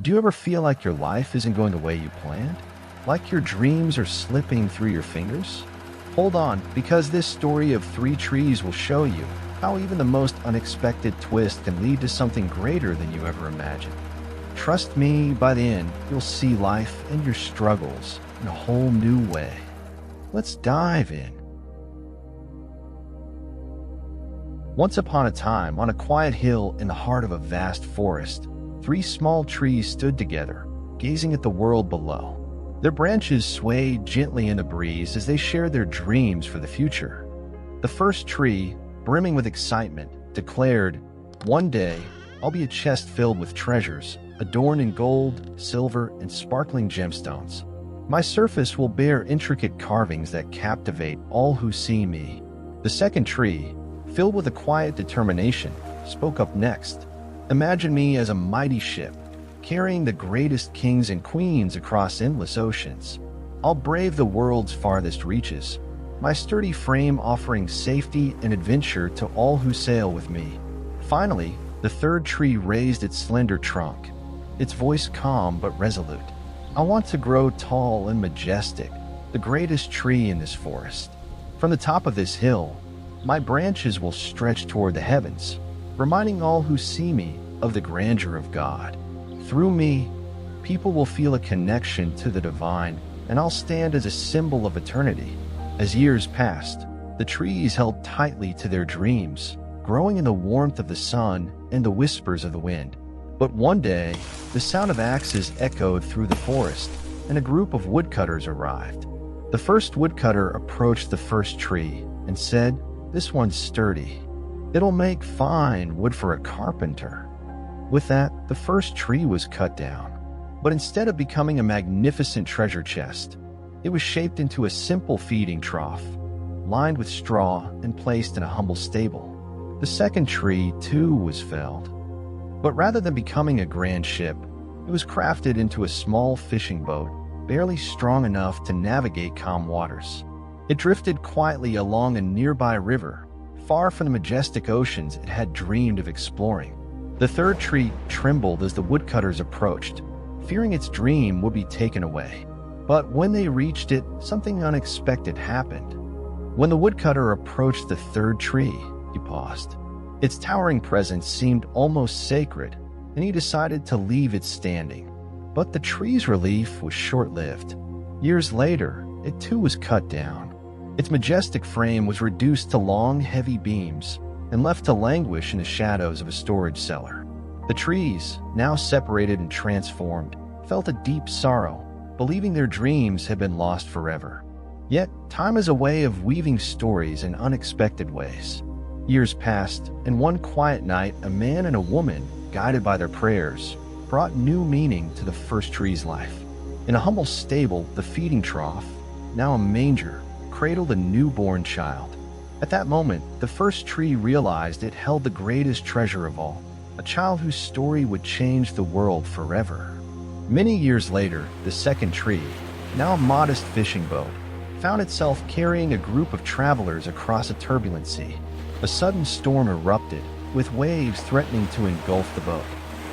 Do you ever feel like your life isn't going the way you planned? Like your dreams are slipping through your fingers? Hold on, because this story of three trees will show you how even the most unexpected twist can lead to something greater than you ever imagined. Trust me, by the end, you'll see life and your struggles in a whole new way. Let's dive in. Once upon a time, on a quiet hill in the heart of a vast forest, three small trees stood together, gazing at the world below. Their branches swayed gently in the breeze as they shared their dreams for the future. The first tree, brimming with excitement, declared, "One day, I'll be a chest filled with treasures, adorned in gold, silver, and sparkling gemstones. My surface will bear intricate carvings that captivate all who see me." The second tree, filled with a quiet determination, spoke up next. "Imagine me as a mighty ship, carrying the greatest kings and queens across endless oceans. I'll brave the world's farthest reaches, my sturdy frame offering safety and adventure to all who sail with me." Finally, the third tree raised its slender trunk, its voice calm but resolute. "I want to grow tall and majestic, the greatest tree in this forest. From the top of this hill, my branches will stretch toward the heavens, reminding all who see me of the grandeur of God. Through me, people will feel a connection to the divine, and I'll stand as a symbol of eternity." As years passed, the trees held tightly to their dreams, growing in the warmth of the sun and the whispers of the wind. But one day, the sound of axes echoed through the forest, and a group of woodcutters arrived. The first woodcutter approached the first tree and said, "This one's sturdy. It'll make fine wood for a carpenter." With that, the first tree was cut down. But instead of becoming a magnificent treasure chest, it was shaped into a simple feeding trough, lined with straw and placed in a humble stable. The second tree, too, was felled. But rather than becoming a grand ship, it was crafted into a small fishing boat, barely strong enough to navigate calm waters. It drifted quietly along a nearby river, far from the majestic oceans it had dreamed of exploring. The third tree trembled as the woodcutters approached, fearing its dream would be taken away. But when they reached it, something unexpected happened. When the woodcutter approached the third tree, he paused. Its towering presence seemed almost sacred, and he decided to leave it standing. But the tree's relief was short-lived. Years later, it too was cut down. Its majestic frame was reduced to long, heavy beams and left to languish in the shadows of a storage cellar. The trees, now separated and transformed, felt a deep sorrow, believing their dreams had been lost forever. Yet, time is a way of weaving stories in unexpected ways. Years passed, and one quiet night, a man and a woman, guided by their prayers, brought new meaning to the first tree's life. In a humble stable, the feeding trough, now a manger, cradled a newborn child. At that moment, the first tree realized it held the greatest treasure of all, a child whose story would change the world forever. Many years later, the second tree, now a modest fishing boat, found itself carrying a group of travelers across a turbulent sea. A sudden storm erupted, with waves threatening to engulf the boat.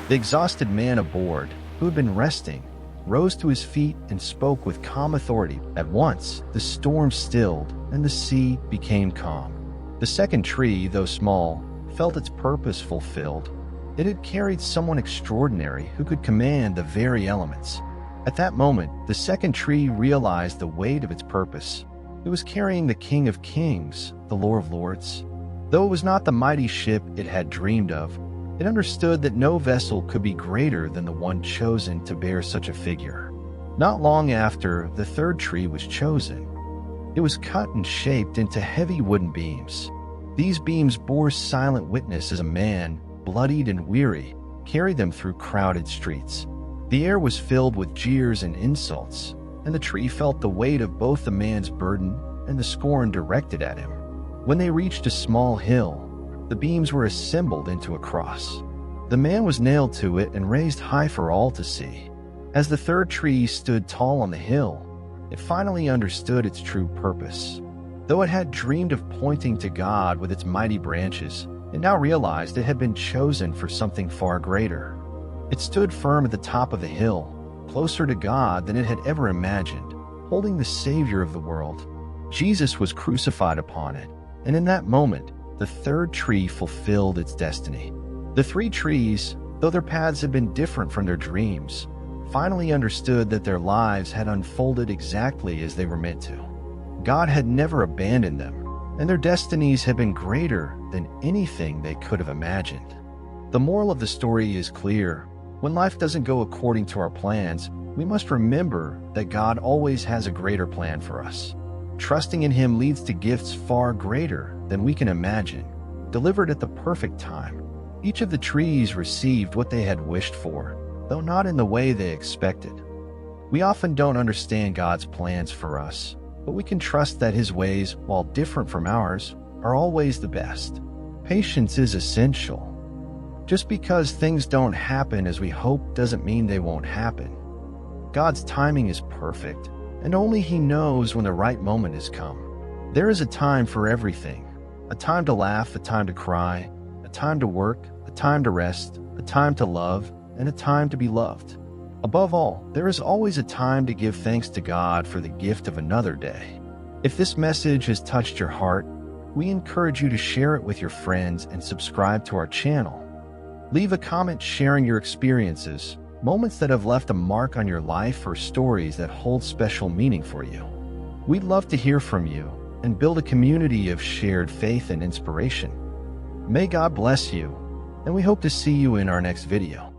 The exhausted man aboard, who had been resting, rose to his feet and spoke with calm authority. At once, the storm stilled and the sea became calm. The second tree, though small, felt its purpose fulfilled. It had carried someone extraordinary who could command the very elements. At that moment, the second tree realized the weight of its purpose. It was carrying the King of Kings, the Lord of Lords. Though it was not the mighty ship it had dreamed of, it understood that no vessel could be greater than the one chosen to bear such a figure. Not long after, the third tree was chosen. It was cut and shaped into heavy wooden beams. These beams bore silent witness as a man, bloodied and weary, carried them through crowded streets. The air was filled with jeers and insults, and the tree felt the weight of both the man's burden and the scorn directed at him. When they reached a small hill, the beams were assembled into a cross. The man was nailed to it and raised high for all to see. As the third tree stood tall on the hill, it finally understood its true purpose. Though it had dreamed of pointing to God with its mighty branches, it now realized it had been chosen for something far greater. It stood firm at the top of the hill, closer to God than it had ever imagined, holding the Savior of the world. Jesus was crucified upon it, and in that moment, the third tree fulfilled its destiny. The three trees, though their paths had been different from their dreams, finally understood that their lives had unfolded exactly as they were meant to. God had never abandoned them, and their destinies had been greater than anything they could have imagined. The moral of the story is clear. When life doesn't go according to our plans, we must remember that God always has a greater plan for us. Trusting in Him leads to gifts far greater than we can imagine, delivered at the perfect time. Each of the trees received what they had wished for, though not in the way they expected. We often don't understand God's plans for us, but we can trust that His ways, while different from ours, are always the best. Patience is essential. Just because things don't happen as we hope doesn't mean they won't happen. God's timing is perfect, and only He knows when the right moment has come. There is a time for everything. A time to laugh, a time to cry, a time to work, a time to rest, a time to love, and a time to be loved. Above all, there is always a time to give thanks to God for the gift of another day. If this message has touched your heart, we encourage you to share it with your friends and subscribe to our channel. Leave a comment sharing your experiences, moments that have left a mark on your life, or stories that hold special meaning for you. We'd love to hear from you and build a community of shared faith and inspiration. May God bless you, and we hope to see you in our next video.